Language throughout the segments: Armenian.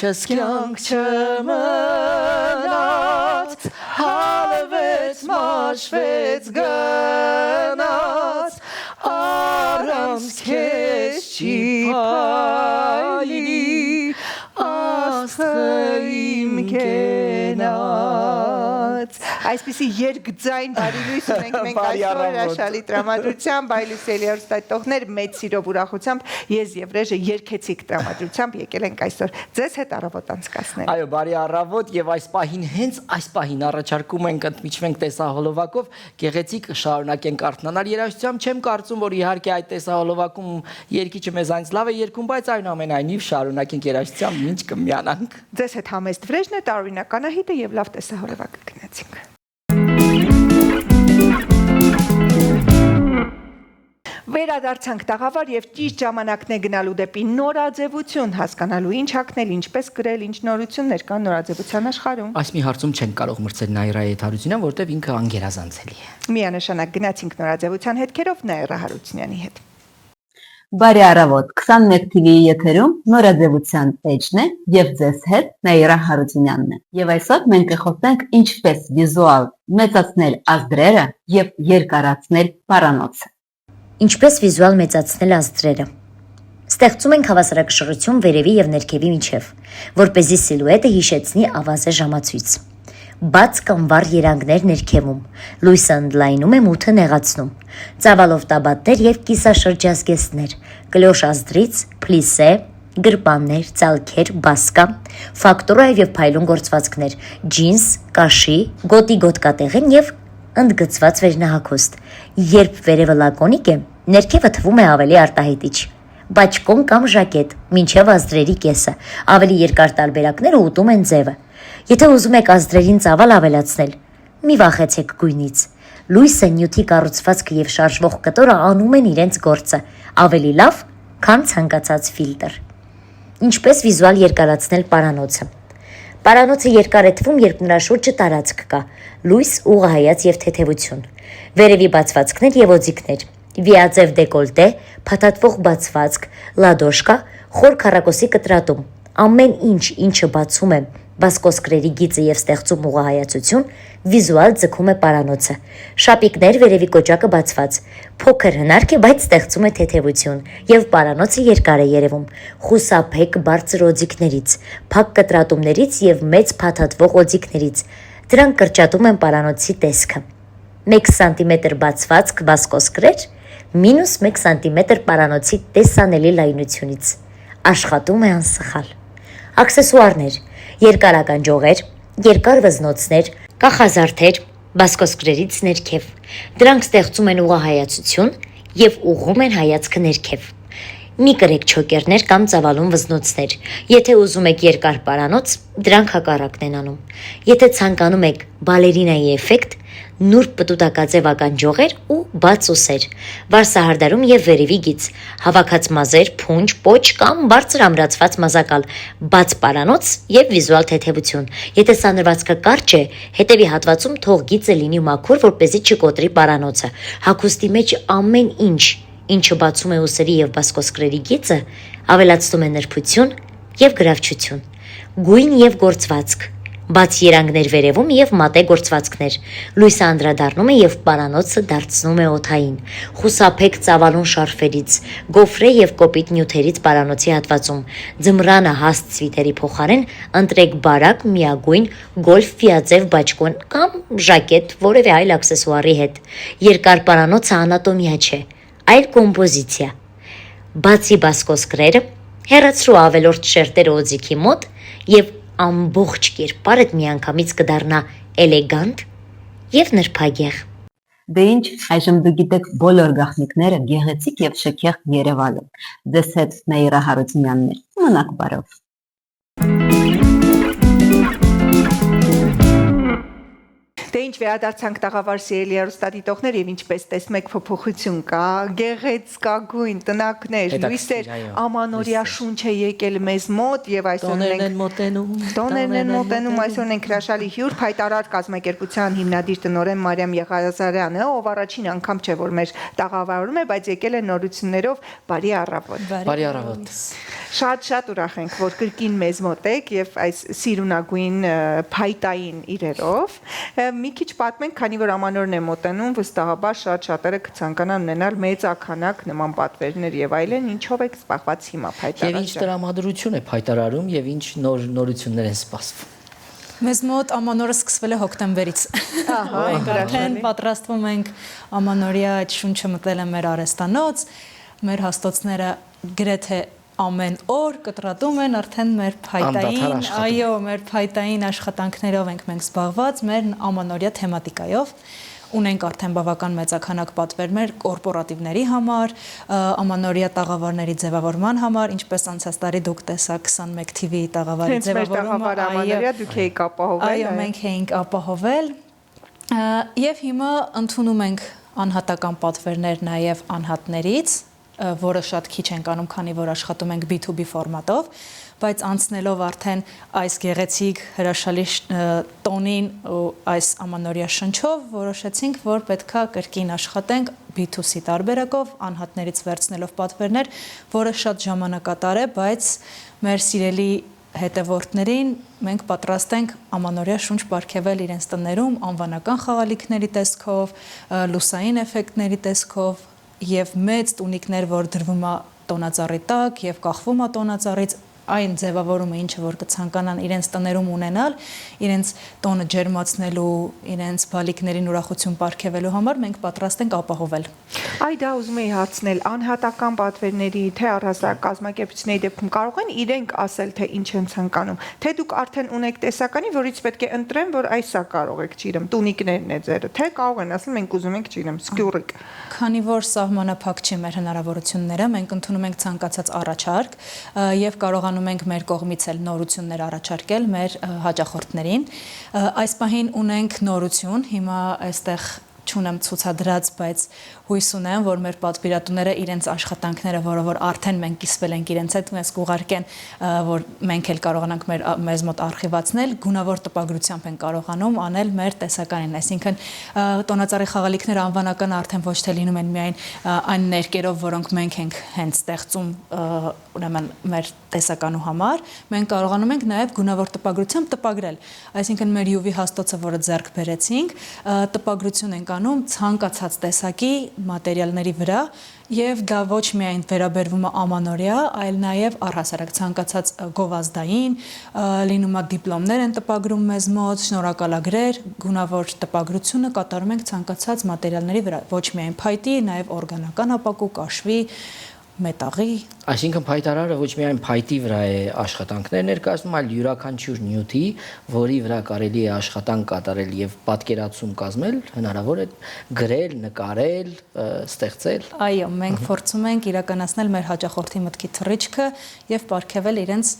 մեջս կյանք չմնաց, հալվեց, մաշվեց, գնաց, առանց քեզ չի փայլի, աստղը իմ կենաց։ Այսպիսի երկձայն բարի լույս ունենք մենք այսօր հրաշալի տրամադրությամբ, Բայլույս հեռուստատիտողներ մեծ սիրով ուրախությամբ ես եւ Ռեժը երկեցիկ տրամադրությամբ եկել ենք այսօր ձեզ հետ առավոտ անցկացնել։ Այո, բարի առավոտ եւ այս պահին հենց այս պահին առաջարկում ենք ընդմիջվենք տեսահոլովակով, գեղեցիկ շարունակենք արթնանալ երաժշտությամբ, չեմ կարծում, որ իհարկե այդ տեսահոլովակում երգիչը մեզանից լավ է երգում, բայց այնուամենայնիվ շարունակենք երաժշտությամբ, ինչ կմիանանք։ Ձեզ հետ համեստ Վրեժն է, տարօրինակ Անահիտը եւ լավ տեսահոլովակ գնացինք։ Վերադարձանք տաղավար եւ ճիշտ ժամանակն է գնալու դեպի նորաձևություն, հասկանալու ինչ հագնել, ինչպես գրել, ինչ նորություններ կան նորաձևության աշխարհում։ Այս մի հարցում չենք կարող մրցել Նաիրայի Հարությունյան, որտեղ ինքը անգերազանցելի է։ Միանշանակ գնացինք նորաձևության հետքերով Նաիրա Հարությունյանի հետ։ Բարի առավոտ, 21 TV-ի եթերում նորաձևության էջն է եւ ձեզ հետ Նաիրա Հարությունյանն է։ Եվ այսօր մենք կխոսենք ինչպես վիզուալ մեծացնել ազդրերը եւ երկարացնել պարանոցը։ Ինչպես վիզուալ մեծացնել ազդրերը։ Ստեղծում ենք հավասարակշռություն վերևի եւ ներքևի միջև, որպեսզի սիլուետը հիշեցնի ավազե ժամացույց։ Բաց կամ վառ երանգներ ներքևում, լույսը ընդլայնում է մութը նեղացնում, ծավալով տաբատներ եւ կիսաշրջազգեստներ, կլոշ ազդրից, փլիսե, գրպաններ, ծալքեր, բասկա, ֆակտորայով եւ փայլուն գործվածքներ, ջինս, կաշի, գոտի գոտկատեղեն եւ ընդգծված վերնահագուստ։ Երբ վերևը լակոնիկ է, ներքևը թվում է ավելի արտահայտիչ։ Բաճկոն կամ ժակետ, մինչև ազդրերի կեսը, ավելի երկար տարբերակները ուտում են ձևը։ Եթե ուզում եք ազդրերին ծավալ ավելացնել, մի վախեցեք գույնից։ Լույսը, նյութի կառուցվածքը եւ շարժվող կտորը անում են իրենց գործը, ավելի լավ, քան ցանկացած ֆիլտր։ Ինչպես վիզուալ երկարացնել պարանոցը։ Պարանոցը երկար է թվում, երբ նրա շուրջը տարածք կա, լույս, ուղղահայաց եւ թեթևություն, վերևի բացվածքներ եւ օձիքներ, վիաձև դեկոլտե, փաթաթվող բացվածք, լադոշկա, խոր քառակոսի կտրատում, ամեն ինչ, ինչը բացում է բասկոսկրերի գիծը եւ ստեղծում ուղղահայացություն, վիզուալ ձգում է պարանոցը։ Շապիկներ, վերևի կոճակը բացված, փոքր հնարք է, բայց ստեղծում է թեթևություն եւ պարանոցը երկար է երևում, խուսափեք բարձր օձիքներից, փակ կտրատումներից եւ մեծ փաթաթվող օձիքներից։ Դրանք կրճատում են պարանոցի տեսքը։ 1 սանտիմետր բացվածք բասկոսկրեր, -1 սանտիմետր պարանոցի տեսանելի լայնությունից։ Աշխատում է անսխալ։ Աքսեսուարներ, երկարական ջողեր, երկար վզնոցներ, կախազարդեր, բասկոսկրերից ներքև։ Դրանք ստեղծում են ուղղահայացություն եւ ուղղում են հայացքը ներքև։ Մի կրեք չոկերներ կամ ծավալուն վզնոցներ։ Եթե ուզում եք երկար պարանոց, դրանք հակառակն են անում։ Եթե ցանկանում եք բալերինայի էֆեկտ, նուրբ պտուտակաձևական ջողեր ու բաց ուսեր, վարսահարդարում եւ վերևի գիծ, հավաքած մազեր, փունջ, պոչ կամ բարձր ամրացված մազակալ, բաց պարանոց եւ վիզուալ թեթևություն։ Եթե սանրվածքը կարճ է, հետևի հատվածում թող գիծը լինի մաքուր, որպեսզի չկոտրի պարանոցը։ Հագուստի մեջ ամեն ինչ, ինչը բացում է ուսերի եւ բասկոսկրերի գիծը, ավելացնում է նրբություն եւ գրավչություն, գույն եւ գործվածք, բաց երանգներ վերևում եւ մատե գործվածքներ, լույսը անդրադառնում է եւ պարանոցը դարձնում է օդային, խուսափեք ծավալուն շարֆերից, գոֆրե եւ կոպիտ նյութերից պարանոցի հատվածում, ձմռանը հաստ սվիթերի փոխարեն ընտրեք բարակ, միագույն, գոլֆ վիաձև բաճկոն կամ ժակետ որևէ այլ աքսեսուարի հետ։ Երկար պարանոցը անատոմիա չէ, այլ կոմպոզիցիա։ Բացի բասկոսկրերը, հեռացրու ավելորդ շերտերը օձիքի մոտ եւ ամբողջ կերպարդ միանգամից կդառնա էլեգանտ եւ նրբագեղ։ Դե ինչ, այժմ դու գիտեք բոլոր գաղտնիքները գեղեցիկ եւ շքեղ Երևանում։ Ձեզ հետ Նաիրա Հարությունյանն է։ Մնաք բարով։ Դե ինչ վերադարձանք տաղավար սիրելի հեռուստադիտողներ եւ ինչպես տեսնում եք փոփոխություն կա, գեղեցկագույն տնակներ, լույսեր, ամանորյա շունչ է եկել մեզ մոտ եւ այսօր տոներն են մոտենում, այսօր ենք հրաշալի հյուր Փայտարար կազմակերպության հիմնադիր տնօրեն Մարիամ Եղիազարյանը, ով առաջին անգամ չէ որ մեր տաղավարում է, բայց եկել է նորություններով, բարի առավոտ։ Բարի առավոտ։ Շատ ուրախ ենք, որ կրկին մեզ մոտ եք եւ այս սիրունագույն փայտային իրերով։ Մի քիչ պատմենք, քանի որ ամանորն է մոտենում, վստահաբար շատերը կցանկանան ունենալ մեծականակ նման պատվերներ եւ այլն, ինչով եք զբաղված հիմա Փայտարար։ Եվ ինչ տրամադրություն է Փայտարարում եւ ինչ նորություններ են սպասվում։ Մեզ մոտ ամանորը սկսվել է հոկտեմբերից։ Մենք արդեն պատրաստվում ենք ամանորյա այդ շունչը մտել է մեր արհեստանոց, մեր հաստոցները գրեթե ամեն օր կտրատում են արդեն մեր փայտային, այո, մեր փայտային աշխատանքներով ենք մենք զբաղված, մեր ամանորյա թեմատիկայով։ Ունենք արդեն բավական մեծականակ պատվերներ կորպորատիվների համար, ամանորյա տաղավարների ձևավորման համար, ինչպես անցած տարի դուք տեսաք 21 TV տաղավարի ձևավորումը, դուք եք ապահովել։ Այո, մենք էինք ապահովել։ Եվ հիմա ընդունում ենք անհատական պատվերներ նաև անհատներից, որը շատ քիչ ենք անում, քանի որ աշխատում ենք B2B ֆորմատով, բայց անցնելով արդեն այս գեղեցիկ հրաշալի տոնին ու այս ամանորյա շնչով որոշեցինք, որ պետքա կրկին աշխատենք B2C տարբերակով, անհատներից վերցնելով պատվերներ, որը շատ ժամանակատար է, բայց մեր սիրելի հետևորդներին մենք պատրաստ ենք ամանորյա շունչ պարգևել իրենց տներում անվանական խաղալիքների տեսքով, լուսային էֆեկտների տեսքով եւ մեծ տունիկներ, որ դրվում է տոնածառի տակ եւ կախվում է տոնածառից, այն ձևավորումը, ինչը որ կցանկանան իրենց տներում ունենալ, իրենց տոնը ջերմացնելու, իրենց բալիկներին ուրախություն պարգևելու համար մենք պատրաստ ենք ապահովել։ Այ դա ուզում եի հարցնել, անհատական պատվերների, թե առհասարակ կազմակերպությունների դեպքում կարող են իրենք ասել, թե ինչ են ցանկանում, թե դուք արդեն ունեք տեսականի, որից պետք է ընտրեն, որ այսա կարող եք, չգիտեմ, տունիկներն է ձերը, թե կարող են ասել, մենք ուզում ենք, չգիտեմ, սկյուրիկ։ Քանի որ սահմանափակ չի մեր հնարավորությունները, մենք ընդունում ենք ցանկացած առաջարկ եւ կարողանում ենք մեր կողմից էլ նորություններ առաջարկել մեր հաճախորդներին։ Այս պահին ունենք նորություն, հիմա այստեղ չունեմ ցուցադրած, բայց հույս ունեմ, որ մեր պատվիրատուները իրենց աշխատանքները, որը որ արդեն մենք կիսվել ենք իրենց հետ, մեզ կուղարկեն, որ մենք էլ կարողանանք մեզ մոտ արխիվացնել, գունավոր տպագրությամբ են կարողանում անել մեր տեսականին, այսինքն տոնածառի խաղալիքները անվանական արդեն ոչ թե լինում են միայն այն ներկերով, որոնք մենք ենք հենց ստեղծում, ուրեմն մեր տեսականու համար, մենք կարողանում ենք նաև գունավոր տպագրությամբ տպագրել, այսինքն մեր UV հաստոցը, որը ձեռք բերեցինք, տպագրություն ենք անում ցանկացած տեսակի մատերիալների վրա եւ դա ոչ միայն վերաբերվում է ամանորյա, այլ նաեւ առհասարակ ցանկացած գովազդային, լինում է դիպլոմներ են տպագրում մեզ մոտ, շնորհակալագրեր, գունավոր տպագրությունը կատարում ենք ցանկացած մատերիալների վրա, ոչ միայն փայտի, նաեւ օրգանական ապակու, կաշվի, մետաղի։ Այսինքն Փայտարարը ոչ միայն փայտի վրա է աշխատանքներ ներկայացնում, այլ յուրաքանչյուր նյութի, որի վրա կարելի է աշխատանք կատարել եւ պատկերացում կազմել, հնարավոր է գրել, նկարել, ստեղծել։ Այո, մենք փորձում ենք իրականացնել մեր հաճախորդի մտքի թռիչքը եւ պարգևել իրենց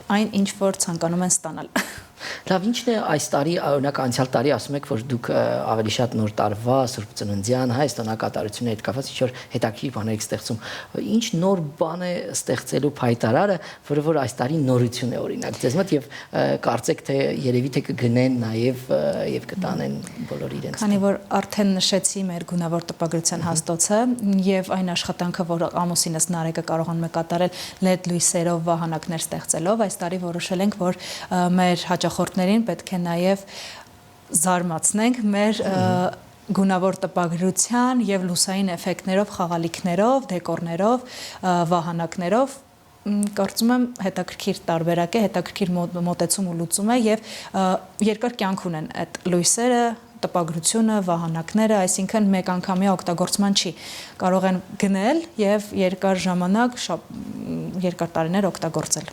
այն, ինչ որ ցանկանում են ստանալ։ Լավ, ինչն է այս տարի, օրինակ անցյալ տարի ասում եք, որ դուք ավելի շատ նոր տարվա, Սուրբ Ծննդյան, հայ տոնակատարությունների հետ կապված ինչ-որ հետաքրքիր բաներ եք ստեղծում։ Ինչ նոր բան է ստեղծելու Փայտարարը, որը որ այս տարի նորություն է օրինակ ձեզ մոտ եւ կարծեք թե երևի թե կգնեն նաեւ կտանեն բոլոր իրենց։ Քանի որ արդեն նշեցի մեր գունավոր տպագրության հաստոցը եւ այն աշխատանքը, որ ամուսինս Նարեկը կարողանում է կատարել LED լույսերով վահանակներ ստեղծելով, այս տարի որոշել ենք, որ մեր հաճախորդներին պետք է նաև զարմացնենք մեր գունավոր տպագրության եւ լուսային էֆեկտներով, խաղալիքներով, դեկորներով, վահանակներով կարծում եմ հետաքրքիր տարբերակ է, հետաքրքիր մոտեցում ու լուծում է եւ երկար կյանք ունեն այդ լույսերը, տպագրությունը, վահանակները, այսինքն մեկ անգամյա օգտագործման չի։ Կարող են գնել եւ երկար ժամանակ, երկար տարիներ օգտագործել։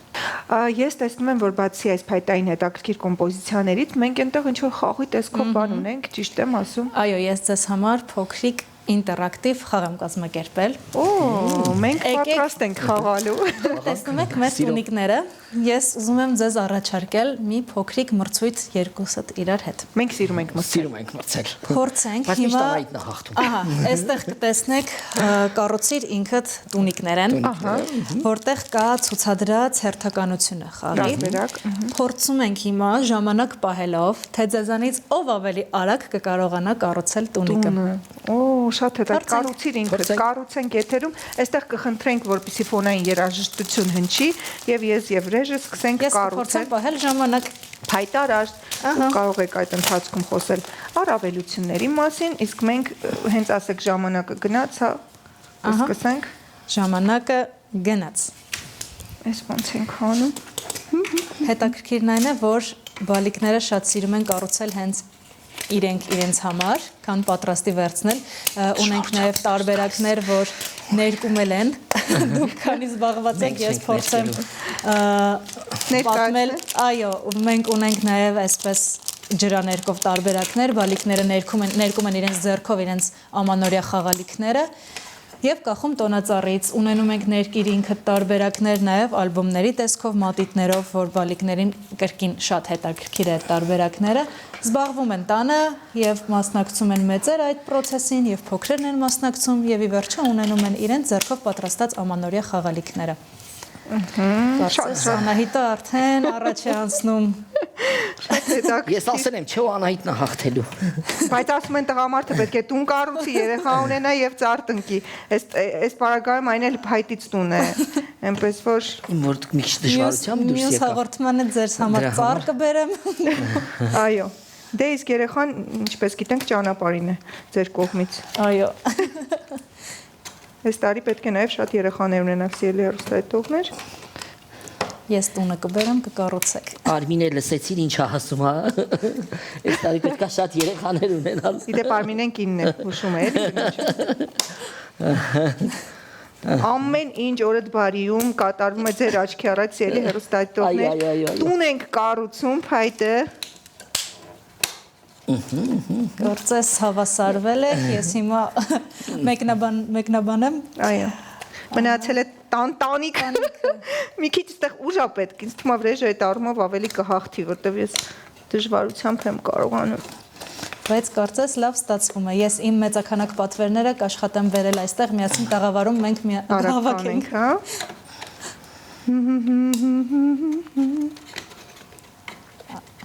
Ես տեսնում եմ, որ բացի այս փայտային հետաքրքիր կոմպոզիցիաներից, մենք այնտեղ ինչ-որ խաղի տեսքով բան ունենք, ճիշտ եմ ասում։ Այո, ես ձեզ համար փոքրիկ ինտերակտիվ խաղ եմ կազմակերպել։ Մենք պատրաստ ենք խաղալու։ Տեսնում եք մեր տունիկները, ես ուզում եմ ձեզ առաջարկել մի փոքրիկ մրցույթ երկուսդ իրար հետ։ Մենք սիրում ենք մրցել։ Սիրում ենք մրցել։ Փորձենք Բայց հիմա միշտ այդ նախախտում։ Ահա, այստեղ կտեսնեք կառուցիր ինքդ տունիկներ են, որտեղ կա ցուցադրած հերթականությունը խաղի։ Փորձում ենք հիմա ժամանակ պահելով, թե ձեզանից ով ավելի արագ կկարողանա կառուցել տունիկը։ Շատ հետաքրքիր, կառուցիր ինքդ, կառուցենք եթերում, այստեղ կխնդրենք, որպեսզի ֆոնային երաժշտություն հնչի եւ ես եւ Ռեժը սկսենք կառուցել։ Ես կփորձեմ պահել ժամանակ փայտարաշտ, կարող եք այդ ընթացքում խոսել առավելությունների մասին, իսկ մենք հենց ասեք ժամանակը գնաց, հա, սկսենք։ Ժամանակը գնաց։ Այս ոնց ենք անում։ Հետաքրքիրն այն է, որ բալիկները շատ սիրում են կառուցել հենց իրենց համար, քան պատրաստի վերցնել, ունենք նաև տարբերակներ, որ ներկումել են, դուք քանի զբաղված եք, ես փորձեմ պատմել, այո, մենք ունենք նաև այսպես ջրաներկով տարբերակներ, բալիկները ներկում են իրենց ձեռքով իրենց ամանորյա խաղալիքները եւ կախում տոնածառից, ունենում ենք ներկիր ինքը տարբերակներ նաև ալբոմների տեսքով, մատիտներով, որ բալիկներին կրկին շատ հետաքրքիր է տարբերակները, զբաղվում են տանը եւ մասնակցում են մեծեր այդ process-ին եւ փոքրերն են մասնակցում եւ ի վերջո ունենում են իրենց ձեռքով պատրաստած ամանորյա խաղալիքները։ Անահիտը արդեն առաջ է անցնում։ Ես ասել եմ, չէ՞ Անահիտն է հաղթելու։ Բայց ասում են տղամարդը պետք է տուն կառուցի, երեխա ունենա եւ ծառ տնկի։ Այս պարագայում այն էլ փայտից տուն է։ Այնպես որ իմ որ մի քիչ դժվարությամբ դուրս եկա։ Մյուս հաղորդմանը ձեր համար ծառ կբերեմ։ Այո։ Դե իսկ երեխան, ինչպես գիտենք, ճանապարհին է ձեր կողմից։ Այո։ Այս տարի պետք է նաև շատ երեխաներ ունենաք սիրելի հեռուստատողներ։ Ես տունը կբերեմ, կկառուցեք։ Արմինե լսեցին ինչ է ասում, հա։ Այս տարի պետք է շատ երեխաներ ունենալ։ Իդեպ Արմինեն կինն է, հուշում է, էլի։ Ամեն ինչ օրդ բարիում կատարվում է ձեր աչքի առաջ սիրելի հեռուստատողներ։ Տուն ենք կառուցում, փայտը։ Գործես հավասարվել է, ես հիմա մեկնաբանեմ։ Այո։ Մնացել է տանտանիկ։ Մի քիչ այդտեղ ուժ է պետք, ինձ թվում է Ռեժը այդ առումով ավելի կհաղթի, որտեվ ես դժվարությամբ եմ կարողանում։ Բայց կարծես լավ ստացվում է։ Ես իմ մեծաքանակ պատվերները կաշխատեմ վերել այստեղ, միասին տաղավարում մենք հավաքենք, հա։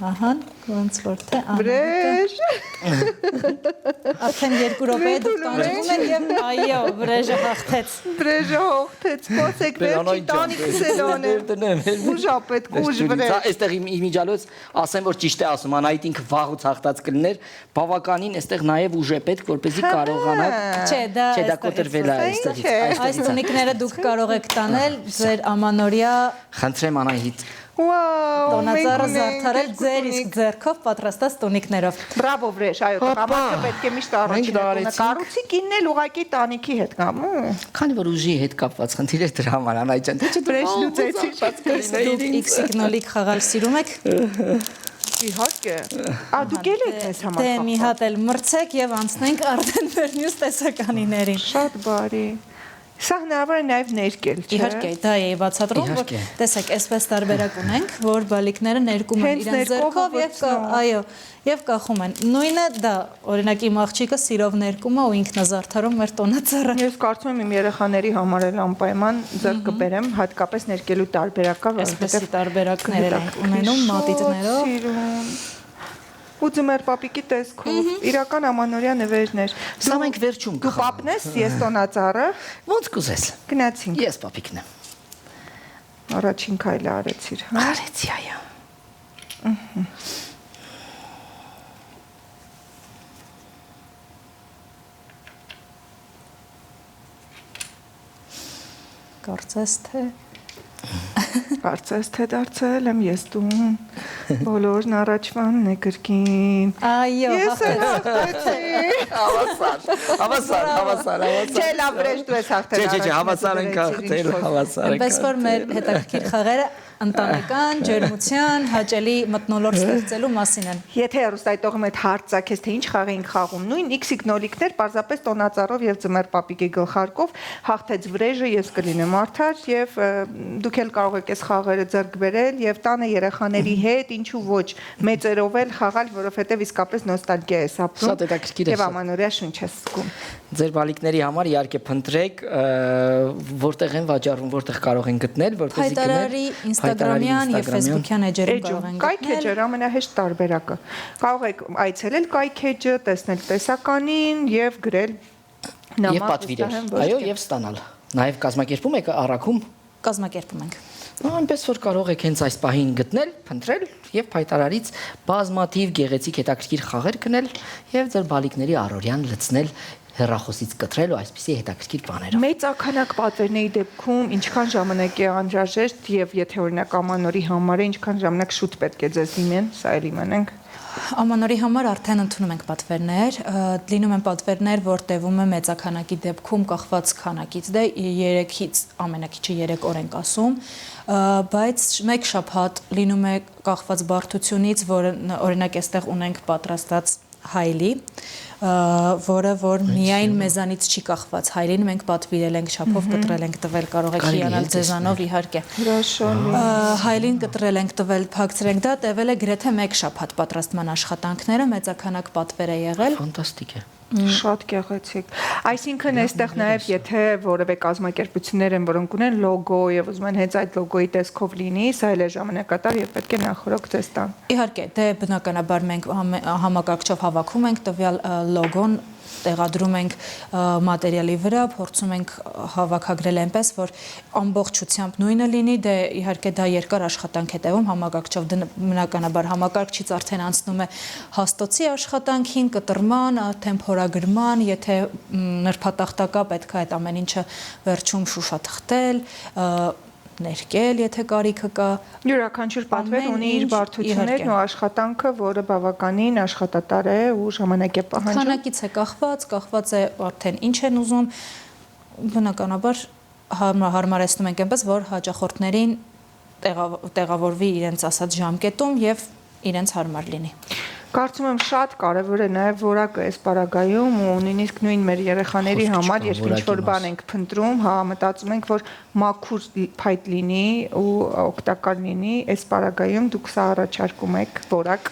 Ահա, ոնց որ թե Վրեժ։ Արդեն 2 րոպե դուք տանջվում եք եւ այո, Վրեժը հաղթեց։ Վրեժը հաղթեց, փոսեք վերջի տանիքս էլ անեմ։ Ուժա պետք, ուժ Վրեժ։ Այստեղ իմիջալոց ասեմ, որ ճիշտ է ասում, Անահիտ ինքը վաղուց հաղթած կլներ, բավականին այստեղ նաև ուժ է պետք, որպեսզի կարողանաք։ Չէ, դա կոտրվել է այստեղից։ Այս տունիկները դուք կարող եք տանել ձեր ամանորյա Խնդրեմ Անահիտ։ Տոնածառը զարդարել ձեր իսկ ձեռքով պատրաստած տունիկներով։ Բրավո Վրեժ, այո, տղամարդը պետք է միշտ առաջին տոնը կառուցի, կինն էլ ուղակի տանիքի հետ կամ։ Քանի որ ուժի հետ կապված խնդիր է դրա համար Անահիտ ջան, թե Վրեժ լուծեցի։ Դուք X-Signal-իկ խաղալ սիրում եք։ Իհարկե։ Դուք ել եք մեզ համար։ Դե մի հատ էլ մրցեք եւ անցնենք արդեն մեր մյուս տեսականիներին։ Շատ բարի։ Սա հնարավոր է նաև ներկել, չէ՞։ Իհարկե, դա է բացատրում, որ տեսեք, այսպես տարբերակ ունենք, որ բալիկները ներկում են իրենց ձեռքով եւ այո, եւ կախում են։ Նույնը դա, օրինակ իմ աղջիկը սիրով ներկում է ու ինքն է զարդարում մեր տոնածառը։ Ես կարծում եմ իմ երեխաների համար էլ անպայման ձեռք կբերեմ, հատկապես ներկելու տարբերակը, որովհետեւ տարբերակներ ենք ունենում մատիտներով։ Ու ձմեր պապիկի տեսքով, իրական ամանորյա նվերներ։ Սա մենք վերջում Դու պապն ես, ես տոնածառը։ Ոնց կուզես։ Գնացինք։ Ես պապիկն եմ։ Առաջին քայլը արեցիր, հա։ Արեցի, այո։ Կարծես թե Կարծես թե դարձել եմ ես տուն։ Բոլորն առաջվանն է կրկին։ Այո, Ես էլ հաղթեցի։ Հավասար։ Չէ, լավ վրեժ դու ես հաղթել։ Չէ, հավասար ենք հաղթել, հավասար ենք։ այնպես որ մեր հետաքրքիր խաղերը ընտանեկան, ջերմության, հաճելի մթնոլորտ ստեղծելու մասին են։ Եթե հեռուստայտողը մեծ հարց ցակես, թե ինչ խաղ էինք խաղում, նույն X-իկ նոլիկներ պարզապես տոնածառով եւ ձմեռ պապիկի գլխարկով հաղթեց վրեժը, ես կլինեմ արդար եւ դուք էլ կարող եք այս խաղերը ձեռք բերել եւ տանը երեխաների հետ, ինչու ոչ, մեծերով էլ խաղալ, որովհետեւ իսկապես նոստալգիա է ապրում։ Շատ հետաքրքիր է։ Եվ ամանորյա շունչ է զգում։ Ձեր բալիկների համար իհարկե փնտրեք, որտեղ են վաճառվում, որտեղ կարող են գտնել, որպեսզի Հայտարարի Instagram-յան եւ Facebook-յան էջերում կարող են Կայքեջը ամենահեշտ տարբերակը։ Կարող եք այցելել Կայքեջը, տեսնել տեսականին եւ գրել նամակ եւ պատվիրել։ Այո, եւ ստանալ։ Նաեւ կազմակերպում եք առաքում կազմակերպում ենք։ այնպես որ կարող եք հենց այս պահին գտնել, փնտրել եւ փայտարարից բազմաթիվ գեղեցիկ հետաքրքիր խաղեր գնել եւ ձեր բալիկների առօրյան լցնել հեռախոսից կտրել ու այսպիսի հետաքրքիր բաներով։ Մեծ ակնհակ պատվերների դեպքում ինչքան ժամանակ է անհրաժեշտ եւ եթե օրինակ ամանորի համար է ինչքան ժամանակ շուտ պետք է ձեզ դիմեն, սա էլ իմանանք։ Ամանորի համար արդեն ընդունում ենք պատվերներ, լինում են պատվերներ, որ տևում է մեծաքանակի դեպքում կախված քանակից, դե 3-ից ամենակիչը 3 օր ենք ասում, բայց մեկ շաբաթ լինում է կախված բարդությունից, որը օրինակ այստեղ ունենք պատրաստած հայլի, որը որ միայն մեզանից չի կախված հայլին, մենք պատվիրել ենք չափով կտրել ենք տվել, կարող եք հիանալ ձեզանով իհարկե։ Հայլին կտրել ենք տվել, փակցրել ենք, դա տևել է գրեթե 1 շաբաթ պատրաստման աշխատանքները, մեծականակ պատվեր է եղել։ Ֆանտաստիկ է։ Շատ գեղեցիկ։ Այսինքն այստեղ նաև եթե որևէ կազմակերպություններ են, որոնք ունեն լոգո եւ ուզում են հենց այդ լոգոյի տեսքով լինի, սա էլ է ժամանակատար եւ պետք է նախորոք ձեզ տան։ Իհարկե, դե բնականաբար մենք համակարգչով հավաքում ենք տվյալ լոգոն, տեղադրում ենք մատերիալի վրա, փորձում ենք հավաքագրել այնպես, որ ամբողջությամբ նույնը լինի, դե իհարկե դա երկար աշխատանք է տևում համակարգչով, բնականաբար համակարգչից արդեն անցնում է հաստոցի աշխատանքին, կտրման, թեմփորագրման, եթե նրբատախտակա պետք է այդ ամեն ինչը վերջում շուշաթղթել, ներկել, եթե կարիքը կա։ Յուրաքանչյուր պատվեր ունի իր բարդություններն ու աշխատանքը, որը բավականին աշխատատար է ու ժամանակ է պահանջում։ Քանակից է կախված է արդեն ինչ են ուզում, բնականաբար հարմարեցնում ենք այնպես, որ հաճախորդներին տեղավորվի իրենց ասած ժամկետում եւ իրենց հարմար լինի։ Կարծում եմ շատ կարևոր է նաև որակը այս պարագայում ու նույնիսկ նույն մեր երեխաների համար, երբ ինչ-որ բան ենք փնտրում, հա, մտածում ենք, որ մաքուր փայտ լինի ու օգտակար լինի, այս պարագայում դուք սա առաջարկում եք որակ,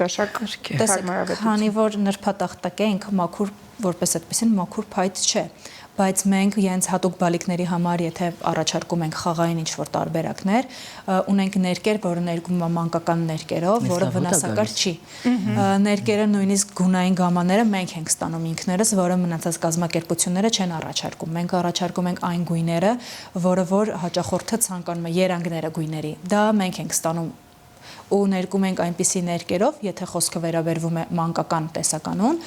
ճաշակ, հարմարավետություն։ Քանի որ նրբատախտակ է, ինքը մաքուր, որպես այդպեսին մաքուր փայտ չէ, բայց մենք իրենց հատուկ բալիկների համար, եթե առաջարկում ենք խաղային ինչ-որ տարբերակներ, ունենք ներկեր, որը ներկում է մանկական ներկերով, որը վնասակար չի։ Ներկերը նույնիսկ գունային գամաները մենք ենք ստանում ինքներս, որը մնացած կազմակերպությունները չեն առաջարկում։ Մենք առաջարկում ենք այն գույները, որը որ հաճախորդը ցանկանում է, երանգները գույների։ Դա մենք ենք ստանում ու ներկում ենք այնպիսի ներկերով, եթե խոսքը վերաբերվում է մանկական տեսականուն,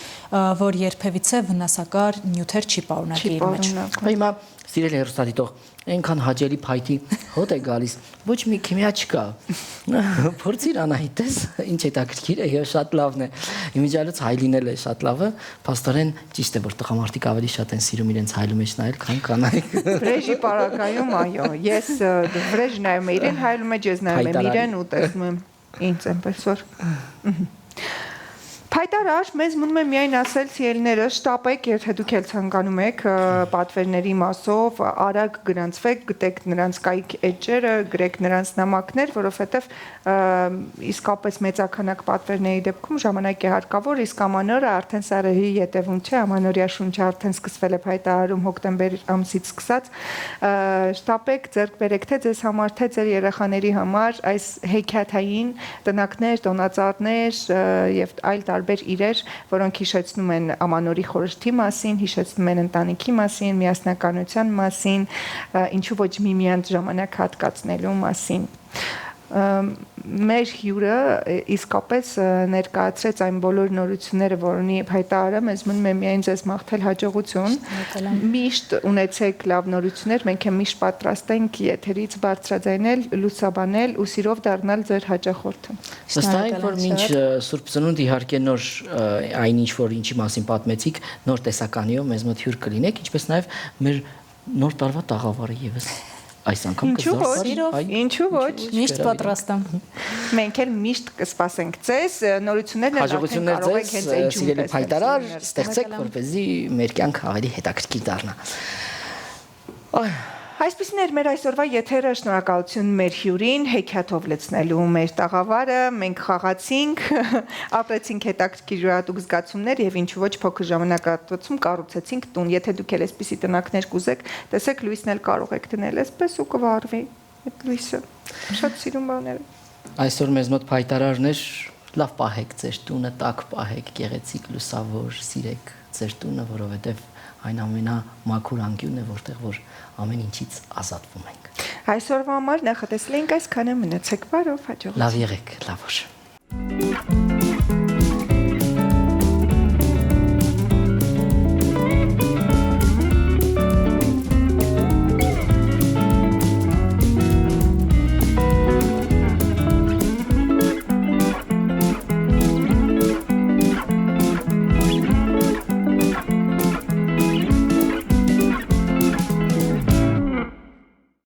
որ երբևիցե վնասակար նյութեր չի պարունակի իր մեջ։ Հիմա սիրելի հեռուստադիտող, այնքան հաճելի փայտի հոտ է գալիս, ոչ մի քիմիա չկա։ Փորձիր Անահիտես, ինչ հետաքրքիր է եւ շատ լավն է։ Իմիջիալից հայլին է շատ լավը, փաստորեն ճիշտ է, որ տղամարդիկ ավելի շատ են սիրում իրենց հայլու մեջ նայել, քան կանայք։ Վրեժի պարագայում, այո, ես վրեժ նայում եմ իրեն հայլու մեջ, ես նայում եմ իրեն ու տեսնում եմ ինձ այնպես որ Փայտարար, մեզ մնում է միայն ասել սիրելիները, շտապեք, եթե դուք էլ ցանկանում եք պատվերների մասով, արագ գրանցվեք, գտեք նրանց կայք էջերը, գրեք նրանց նամակներ, որովհետև իսկապես մեծականակ պատվերների դեպքում ժամանակ է հարկավոր, իսկ ամանորը արդեն սարերի ետևում չէ, ամանորյա շունչը արդեն սկսվել է փայտարարում հոկտեմբեր ամսից սկսած, շտապեք, ձեռք բերեք թե ձեզ համար, թե ձեր երեխաների համար այս հեքիաթային տնակներ, տոնածառներ եւ այլ տարբեր իրեր, որոնք հիշեցնում են ամանորի խորհրդի մասին, հիշեցնում են ընտանիքի մասին, միասնականության մասին, ինչու ոչ միմյանց ժամանակ հատկացնելու մասին։ մեր հյուրը իսկապես ներկայացրեց այն բոլոր նորությունները, որ ունի հայտարարը, մեզ մնում է միայն ձեզ մաղթել հաջողություն։ Միշտ ունեցեք լավ նորություններ, մենք միշտ պատրաստ ենք եթերից բարձրաձայնել, լուսաբանել ու սիրով դառնալ ձեր հաճախորդը։ Վստահ որ մինչ Սուրբ Ծնունդ իհարկե նոր այնինչ որ ինչի մասին պատմեցիք, նոր տեսականիով մեզ մոտ հյուր կլինեք, ինչպես նաև մեր նոր տարվա տաղավարը եւս այս անգամ կզարթի։ Ինչու ոչ։ Միշտ պատրաստ եմ։ Մենք էլ միշտ կսպասենք ձեզ, նորություններն հաջողություններ ձեզ, սիրելի փայտարար, ստեղծեք, որպեսզի մեր կյանքը ավելի հետաքրքիր դառնա։ Այսպեսին էր մեր այսօրվա եթերը, շնորհակալություն մեր հյուրին, հեքիաթով լցնելու մեր տաղավարը, մենք խաղացինք, ապրեցինք հետաքրքիր յուրահատուկ զգացումներ եւ ինչու ոչ փոքր ժամանակահատվածում կառուցեցինք տուն։ Եթե դուք էլ այսպիսի տնակներ կուզեք, տեսեք լույսն էլ կարող եք դնել այսպես ու կվարվի այդ լույսը։ Շատ սիրուն բաներ։ Այսօր մեզ մոտ փայտարարներ, լավ պահեք ձեր տունը, տաք պահեք, գեղեցիկ լուսավոր, սիրեք ձեր տունը, որովհետեւ այն ամենամաքուր անկյունն է, որտեղ որ ամեն ինչից ազատվում ենք։ Այսօրվա համար նախատեսել ենք այսքանը, մնացեք բարով, հաջողություն։ Լավ եղեք, լավ օր։